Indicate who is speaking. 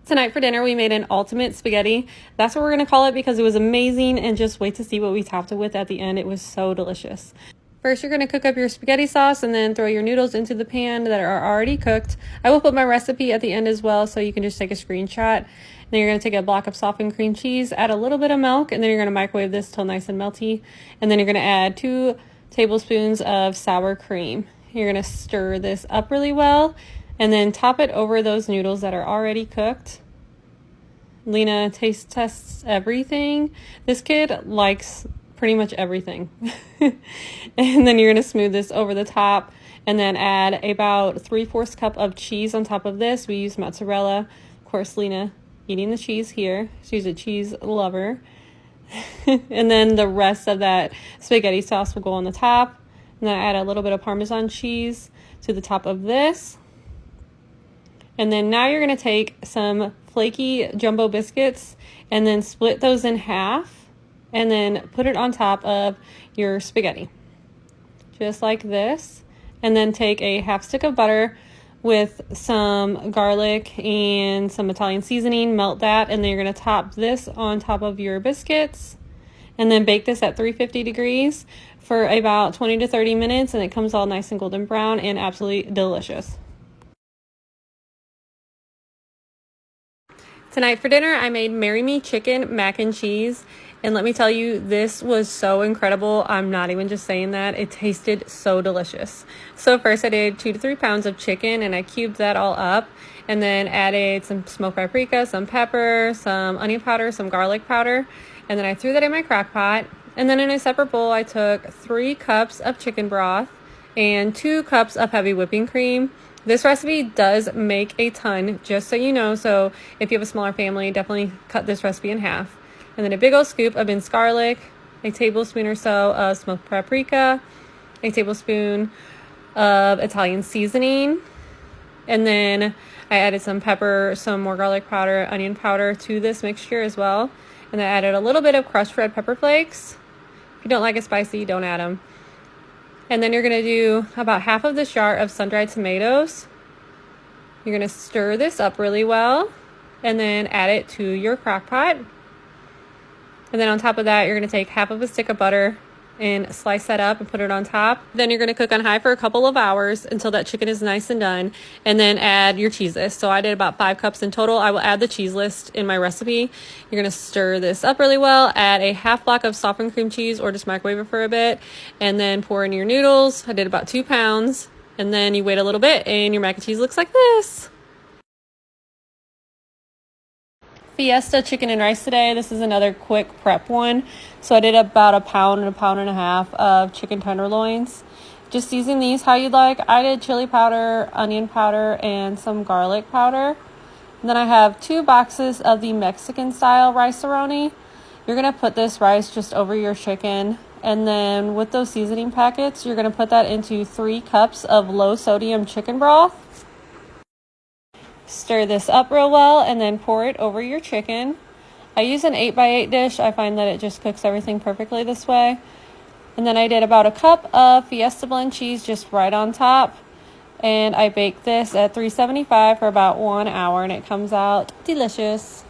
Speaker 1: Tonight for dinner, we made an ultimate spaghetti. That's what we're going to call it because it was amazing, and just wait to see what we topped it with at the end. It was so delicious. First, you're going to cook up your spaghetti sauce and then throw your noodles into the pan that are already cooked. I will put my recipe at the end as well, so you can just take a screenshot. Then you're going to take a block of softened cream cheese, add a little bit of milk, and then you're going to microwave this till nice and melty. And then you're going to add 2 tablespoons of sour cream. You're going to stir this up really well, and then top it over those noodles that are already cooked. Lena taste tests everything. This kid likes pretty much everything. And then you're going to smooth this over the top and then add about 3/4 cup of cheese on top of this. We use mozzarella. Of course, Lena eating the cheese here. She's a cheese lover. And then the rest of that spaghetti sauce will go on the top. And then I add a little bit of Parmesan cheese to the top of this. And then now you're going to take some flaky jumbo biscuits and then split those in half and then put it on top of your spaghetti. Just like this. And then take a 1/2 stick of butter with some garlic and some Italian seasoning, melt that, and then you're going to top this on top of your biscuits. And then bake this at 350 degrees for about 20 to 30 minutes, and it comes all nice and golden brown and absolutely delicious. Tonight for dinner, I made Marry Me chicken mac and cheese. And let me tell you, this was so incredible. I'm not even just saying that. It tasted so delicious. So first I did 2 to 3 pounds of chicken, and I cubed that all up. And then added some smoked paprika, some pepper, some onion powder, some garlic powder. And then I threw that in my crock pot. And then in a separate bowl, I took 3 cups of chicken broth and 2 cups of heavy whipping cream. This recipe does make a ton, just so you know. So if you have a smaller family, definitely cut this recipe in half. And then a big old scoop of minced garlic, a tablespoon or so of smoked paprika, a tablespoon of Italian seasoning. And then I added some pepper, some more garlic powder, onion powder to this mixture as well. And I added a little bit of crushed red pepper flakes. If you don't like it spicy, don't add them. And then you're going to do about half of this jar of sun-dried tomatoes. You're going to stir this up really well and then add it to your crock pot. And then on top of that, you're going to take half of a stick of butter and slice that up and put it on top. Then you're going to cook on high for a couple of hours until that chicken is nice and done. And then add your cheese list. So I did about 5 cups in total. I will add the cheese list in my recipe. You're going to stir this up really well. Add a half block of softened cream cheese or just microwave it for a bit. And then pour in your noodles. I did about 2 pounds. And then you wait a little bit and your mac and cheese looks like this. Fiesta chicken and rice today. This is another quick prep one. So I did about a pound and a half of chicken tenderloins. Just season these how you'd like. I did chili powder, onion powder, and some garlic powder. And then I have 2 boxes of the Mexican style rice-a-roni. You're going to put this rice just over your chicken. And then with those seasoning packets, you're going to put that into 3 cups of low sodium chicken broth. Stir this up real well and then pour it over your chicken. I use an 8x8 dish. I find that it just cooks everything perfectly this way. And then I did about a cup of Fiesta blend cheese just right on top. And I baked this at 375 for about 1 hour and it comes out delicious.